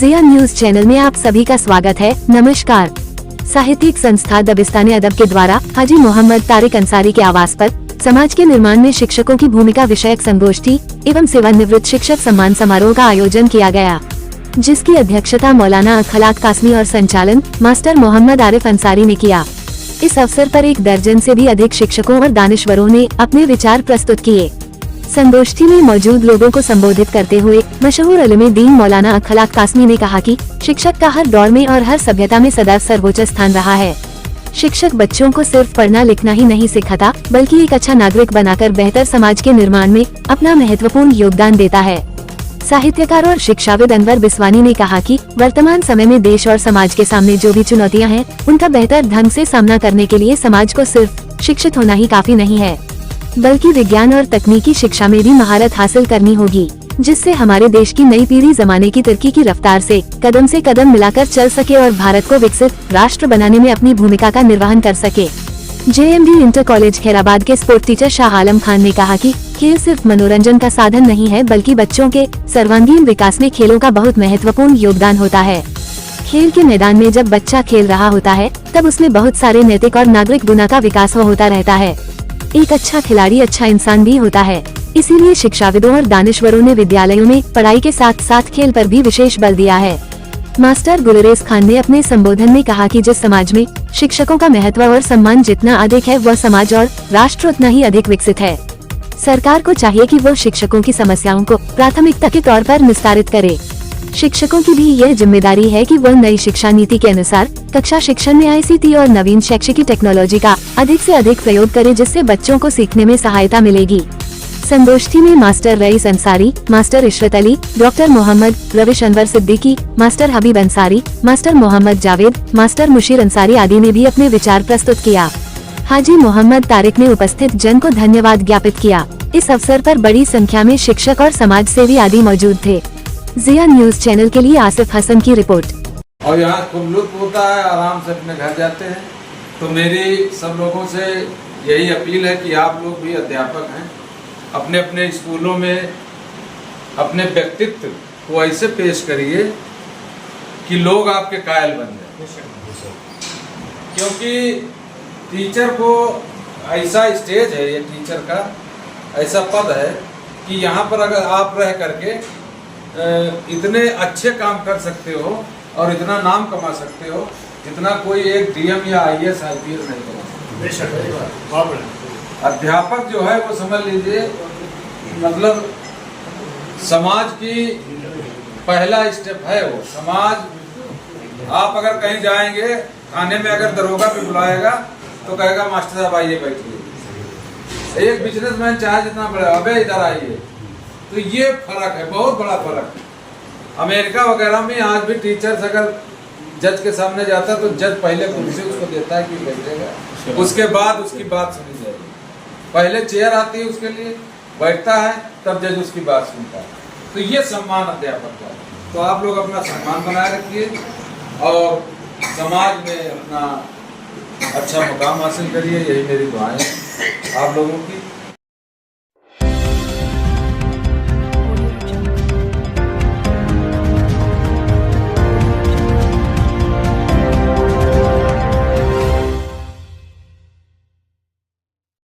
जिया news channel में आप सभी का स्वागत है। नमस्कार। साहित्यिक संस्था दबिस्तान अदब के द्वारा हाजी मोहम्मद तारिक अंसारी के आवास पर समाज के निर्माण में शिक्षकों की भूमिका विषयक संगोष्ठी एवं सेवानिवृत्त शिक्षक सम्मान समारोह का आयोजन किया गया, जिसकी अध्यक्षता मौलाना अखलाक कासमी और संचालन मास्टर मोहम्मद आरिफ अंसारी ने किया। इस अवसर पर 1 दर्जन से भी अधिक शिक्षकों और दानिश्वरों ने अपने विचार प्रस्तुत किए। संगोष्ठी में मौजूद लोगों को संबोधित करते हुए मशहूर उलमे दीन मौलाना अखलाक कासमी ने कहा कि शिक्षक का हर दौर में और हर सभ्यता में सदैव सर्वोच्च स्थान रहा है। शिक्षक बच्चों को सिर्फ पढ़ना लिखना ही नहीं सिखाता, बल्कि एक अच्छा नागरिक बनाकर बेहतर समाज के निर्माण में अपना महत्वपूर्ण योगदान देता है। साहित्यकार और शिक्षाविद अनवर बिस्वानी ने कहा कि वर्तमान समय में देश और समाज के सामने जो भी चुनौतियां हैं, उनका बेहतर ढंग से सामना करने के लिए समाज को सिर्फ शिक्षित होना ही काफी नहीं है, बल्कि विज्ञान और तकनीकी शिक्षा में भी महारत हासिल करनी होगी, जिससे हमारे देश की नई पीढ़ी जमाने की तरक्की की रफ्तार से कदम मिलाकर चल सके और भारत को विकसित राष्ट्र बनाने में अपनी भूमिका का निर्वहन कर सके। JMD इंटर कॉलेज खैराबाद के स्पोर्ट टीचर शाह आलम खान ने कहा कि खेल सिर्फ मनोरंजन का साधन नहीं है, बल्कि बच्चों के सर्वांगीण विकास में खेलों का बहुत महत्वपूर्ण योगदान होता है। खेल के मैदान में जब बच्चा खेल रहा होता है, तब उसमें बहुत सारे नैतिक और नागरिक गुण का विकास होता रहता है। एक अच्छा खिलाड़ी अच्छा इंसान भी होता है। इसीलिए शिक्षाविदों और दानिश्वरों ने विद्यालयों में पढ़ाई के साथ साथ खेल पर भी विशेष बल दिया है। मास्टर गुलरेज खान ने अपने संबोधन में कहा कि जिस समाज में शिक्षकों का महत्व और सम्मान जितना अधिक है, वह समाज और राष्ट्र उतना ही अधिक विकसित है। सरकार को चाहिए कि वो शिक्षकों की समस्याओं को प्राथमिकता के तौर पर निस्तारित करे। शिक्षकों की भी यह जिम्मेदारी है कि वह नई शिक्षा नीति के अनुसार कक्षा शिक्षण में ICT और नवीन शैक्षिक टेक्नोलॉजी का अधिक से अधिक प्रयोग करे, जिससे बच्चों को सीखने में सहायता मिलेगी। संगोष्ठी में master rice Ansari, master Ishrat Ali, doctor Mohammad रविश अनवर सिद्दीकी, मास्टर हबीब अंसारी, मास्टर मोहम्मद जावेद, मास्टर मुशीर अंसारी आदि ने भी अपने विचार प्रस्तुत किया। हाजी मोहम्मद तारिक ने उपस्थित जन को धन्यवाद ज्ञापित किया। इस अवसर पर बड़ी संख्या में शिक्षक और समाज सेवी आदि मौजूद थे। जिया न्यूज चैनल के लिए आसिफ हसन की रिपोर्ट। और यहाँ खूब लुत्फ होता है, आराम से अपने घर जाते हैं। तो मेरी सब लोगों से यही अपील है कि आप लोग भी अध्यापक हैं, अपने अपने स्कूलों में अपने व्यक्तित्व को ऐसे पेश करिए कि लोग आपके कायल बन जाए। क्योंकि टीचर को ऐसा स्टेज है, ये टीचर का ऐसा पद है कि यहाँ पर अगर आप रह करके इतने अच्छे काम कर सकते हो और इतना नाम कमा सकते हो, जितना कोई एक DM या IAS IPS नहीं कमा सकता। अध्यापक जो है वो समझ लीजिए, मतलब समाज की पहला स्टेप है वो। समाज, आप अगर कहीं जाएंगे, खाने में अगर दरोगा भी बुलाएगा तो कहेगा मास्टर साहब आइए बैठिए। एक बिजनेसमैन चाहे जितना बड़ा, अबे इधर आइए। तो ये फर्क है, बहुत बड़ा फर्क है। अमेरिका वगैरह में आज भी टीचर्स अगर जज के सामने जाता है तो जज पहले कुर्सी उसको देता है कि बैठेगा, उसके बाद उसकी बात सुनी जाएगी। पहले चेयर आती है उसके लिए, बैठता है, तब जज उसकी बात सुनता है। तो ये सम्मान अध्यापक का है। तो आप लोग अपना सम्मान बनाए रखिए और समाज में अपना अच्छा मुकाम हासिल करिए, यही मेरी दुआएं हैं आप लोगों की।